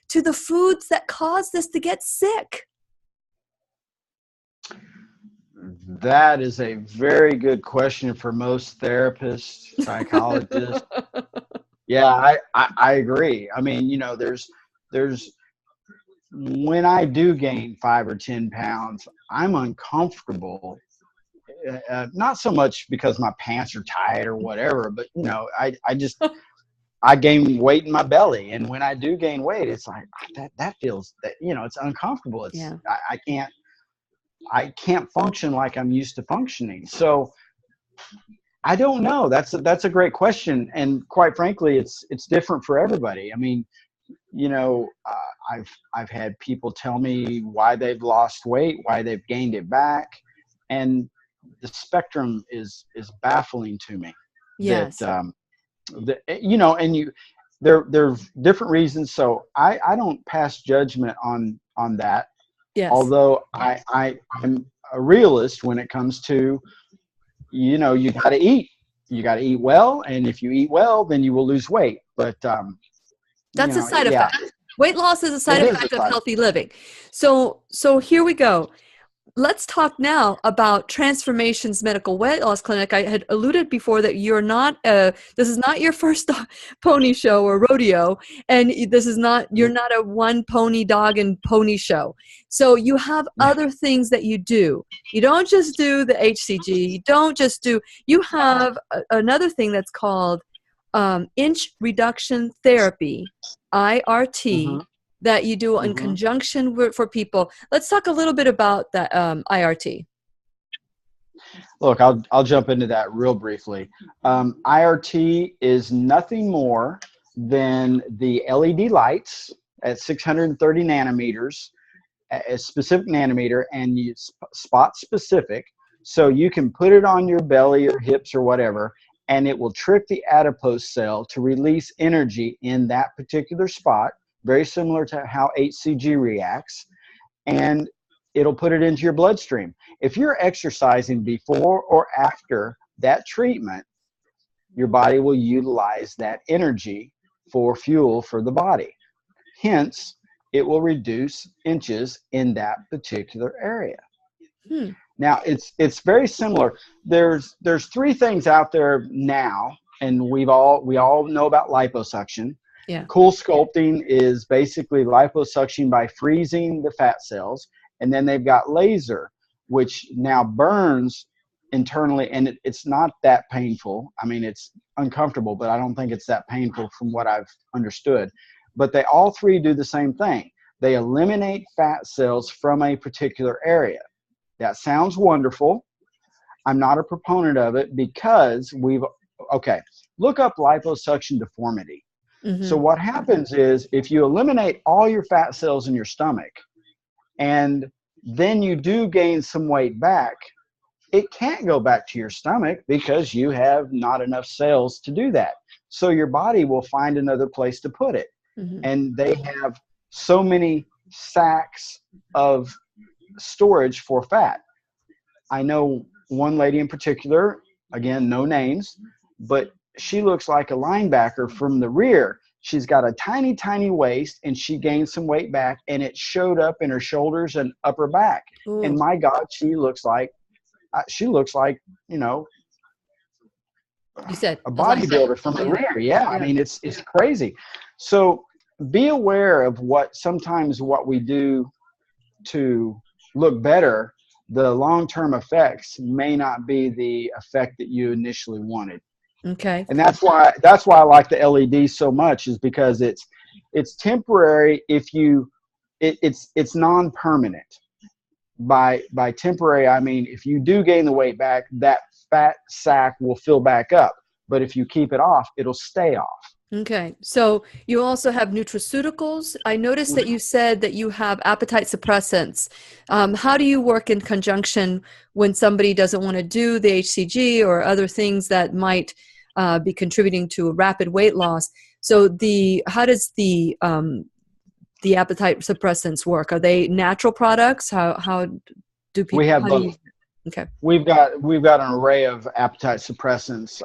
to the foods that caused this to get sick? That is a very good question for most therapists, psychologists. Yeah, I agree. I mean, there's when I do gain 5 or 10 pounds, I'm uncomfortable. Not so much because my pants are tight or whatever, but I gain weight in my belly, and when I do gain weight, it's like that feels that it's uncomfortable. It's I can't function like I'm used to functioning. So I don't know. That's a great question, and quite frankly, it's different for everybody. I mean, I've had people tell me why they've lost weight, why they've gained it back, and the spectrum is baffling to me. Yes. There's different reasons. So I don't pass judgment on that. Yes. Although I'm a realist when it comes to, you got to eat. You got to eat well, and if you eat well, then you will lose weight. But that's a side effect. Weight loss is a side effect of healthy living. So here we go. Let's talk now about Transformations Medical Weight Loss Clinic. I had alluded before that you're not, this is not your first pony show or rodeo, and you're not a one pony dog and pony show. So you have other things that you do. You don't just do the HCG. You have another thing that's called inch reduction therapy, IRT. That you do in conjunction for people. Let's talk a little bit about that IRT. Look, I'll jump into that real briefly. IRT is nothing more than the LED lights at 630 nanometers, a specific nanometer, and spot specific. So you can put it on your belly or hips or whatever, and it will trick the adipose cell to release energy in that particular spot. Very similar to how HCG reacts, and it'll put it into your bloodstream. If you're exercising before or after that treatment, your body will utilize that energy for fuel for the body. Hence, it will reduce inches in that particular area. Now, it's very similar. There's 3 things out there now, and we all know about liposuction. Yeah. Cool sculpting is basically liposuction by freezing the fat cells, and then they've got laser, which now burns internally, and it's not that painful. I mean, it's uncomfortable, but I don't think it's that painful from what I've understood. But they all three do the same thing. They eliminate fat cells from a particular area. That sounds wonderful. I'm not a proponent of it because look up liposuction deformity. Mm-hmm. So what happens is if you eliminate all your fat cells in your stomach and then you do gain some weight back, it can't go back to your stomach because you have not enough cells to do that. So your body will find another place to put it. Mm-hmm. And they have so many sacks of storage for fat. I know one lady in particular, again, no names, but she looks like a linebacker from the rear. She's got a tiny, tiny waist, and she gained some weight back, and it showed up in her shoulders and upper back. Ooh. And my God, she looks like, you know, you said a bodybuilder from the rear. Yeah, I mean, it's crazy. So be aware of sometimes what we do to look better, the long-term effects may not be the effect that you initially wanted. Okay. And that's why I like the LED so much, is because it's temporary. It's non-permanent. By temporary, I mean, if you do gain the weight back, that fat sack will fill back up. But if you keep it off, it'll stay off. Okay. So you also have nutraceuticals. I noticed that you said that you have appetite suppressants. How do you work in conjunction when somebody doesn't want to do the HCG or other things that might be contributing to a rapid weight loss? So how does the appetite suppressants work? Are they natural products? How do people? We have both. Okay. We've got an array of appetite suppressants.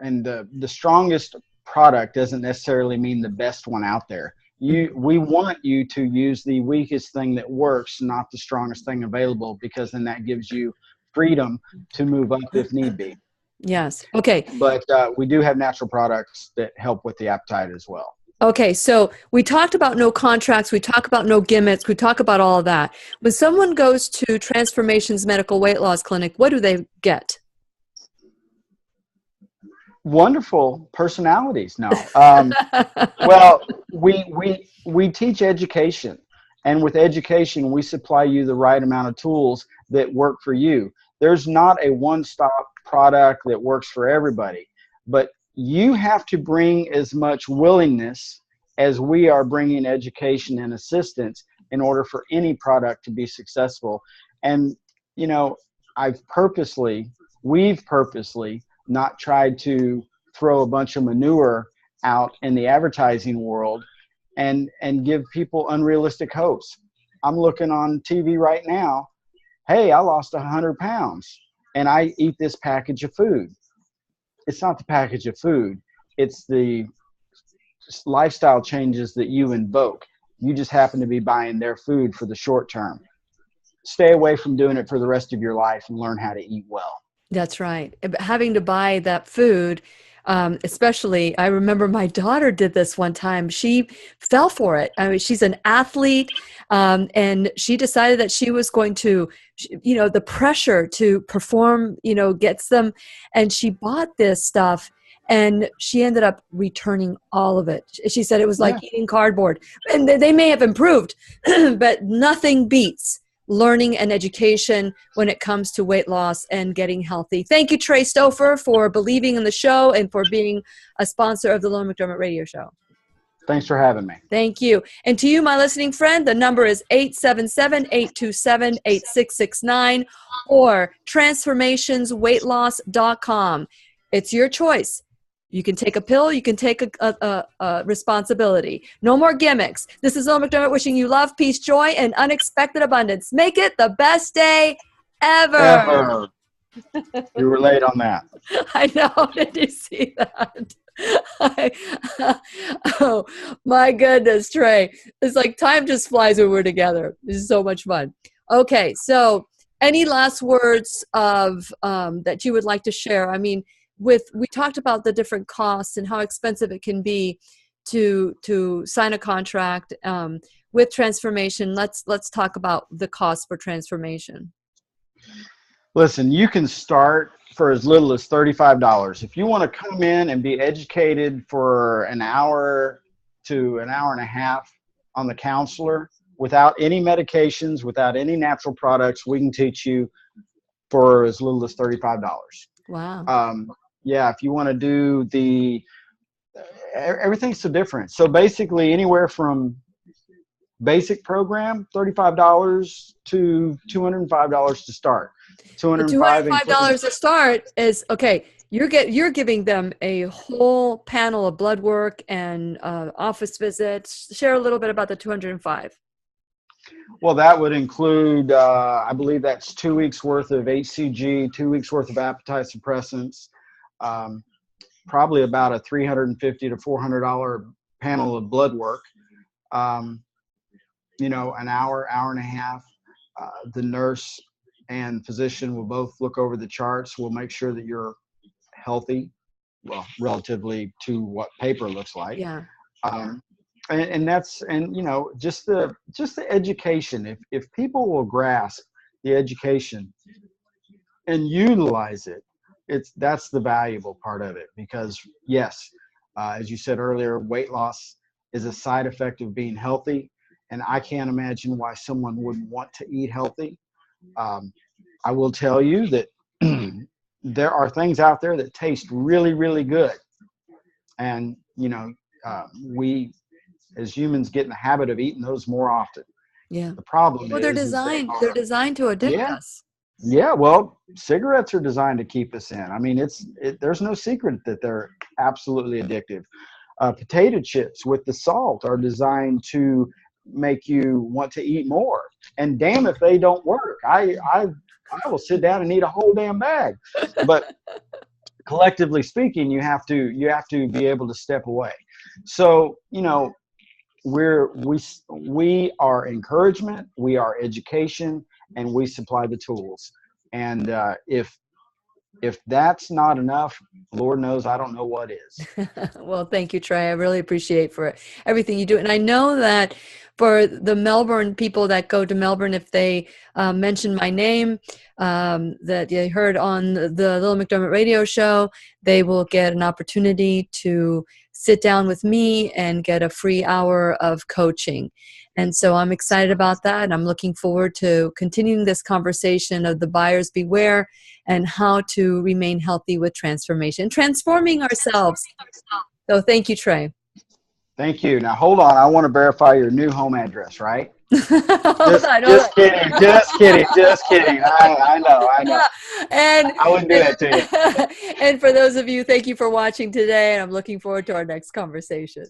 And the strongest product doesn't necessarily mean the best one out there. We want you to use the weakest thing that works, not the strongest thing available, because then that gives you freedom to move up if need be. Yes. Okay. But we do have natural products that help with the appetite as well. Okay, so we talked about no contracts, we talk about no gimmicks, we talk about all of that. When someone goes to Transformations Medical Weight Loss Clinic, what do they get? Wonderful personalities. No. Well, we teach education, and with education, we supply you the right amount of tools that work for you. There's not a one-stop product that works for everybody, but you have to bring as much willingness as we are bringing education and assistance in order for any product to be successful. And, you know, we've purposely not tried to throw a bunch of manure out in the advertising world and give people unrealistic hopes. I'm looking on TV right now. Hey, I lost 100 pounds and I eat this package of food. It's not the package of food. It's the lifestyle changes that you invoke. You just happen to be buying their food for the short term. Stay away from doing it for the rest of your life and learn how to eat well. That's right. Having to buy that food, especially, I remember my daughter did this one time. She fell for it. I mean, she's an athlete, and she decided that she was going to, the pressure to perform, gets them. And she bought this stuff, and she ended up returning all of it. She said it was like eating cardboard. And they may have improved, but nothing beats learning and education when it comes to weight loss and getting healthy. Thank you, Trey Stouffer, for believing in the show and for being a sponsor of the Lillian McDermott Radio Show. Thanks for having me. Thank you. And to you, my listening friend, the number is 877-827-8669 or transformationsweightloss.com. It's your choice. You can take a pill. You can take a responsibility. No more gimmicks. This is Lillian McDermott wishing you love, peace, joy, and unexpected abundance. Make it the best day ever. You were late on that. I know. Did you see that? Oh, my goodness, Trey. It's like time just flies when we're together. This is so much fun. Okay, so any last words of that you would like to share? I mean, we talked about the different costs and how expensive it can be to sign a contract with Transformation. Let's talk about the cost for Transformation. Listen, you can start for as little as $35. If you want to come in and be educated for an hour to an hour and a half on the counselor without any medications, without any natural products, we can teach you for as little as $35. Wow. Yeah, if you want to do everything's so different. So basically anywhere from basic program, $35 to $205 to start. The $205 to start is okay. You're giving them a whole panel of blood work and office visits. Share a little bit about the 205. Well, that would include, I believe that's 2 weeks worth of HCG, 2 weeks worth of appetite suppressants, probably about a $350 to $400 panel of blood work. You know, an hour and a half. The nurse and physician will both look over the charts. We'll make sure that you're healthy, well, relatively to what paper looks like. Yeah. And that's, and you know, just the education. If people will grasp the education and utilize it, that's the valuable part of it. Because yes, as you said earlier, weight loss is a side effect of being healthy, and I can't imagine why someone wouldn't want to eat healthy. I will tell you that there are things out there that taste really, really good, and you know, we as humans get in the habit of eating those more often. Yeah. The problem they're designed to addict us. Yeah, well, cigarettes are designed to keep us in. I mean, there's no secret that they're absolutely addictive. Potato chips with the salt are designed to make you want to eat more. And damn if they don't work. I will sit down and eat a whole damn bag. But collectively speaking, you have to be able to step away. So, you know, we are encouragement, we are education, and we supply the tools. And if that's not enough, Lord knows I don't know what is. Well, thank you, Trey. I really appreciate for everything you do. And I know that for the Melbourne people that go to Melbourne, if they mention my name that you heard on the Lillian McDermott radio show, they will get an opportunity to sit down with me and get a free hour of coaching. And so I'm excited about that. And I'm looking forward to continuing this conversation of the buyers beware and how to remain healthy with transformation, transforming ourselves. So thank you, Trey. Thank you. Now, hold on. I want to verify your new home address, right? Just kidding. I know. Yeah. And I wouldn't do that to you. And for those of you, thank you for watching today. And I'm looking forward to our next conversation.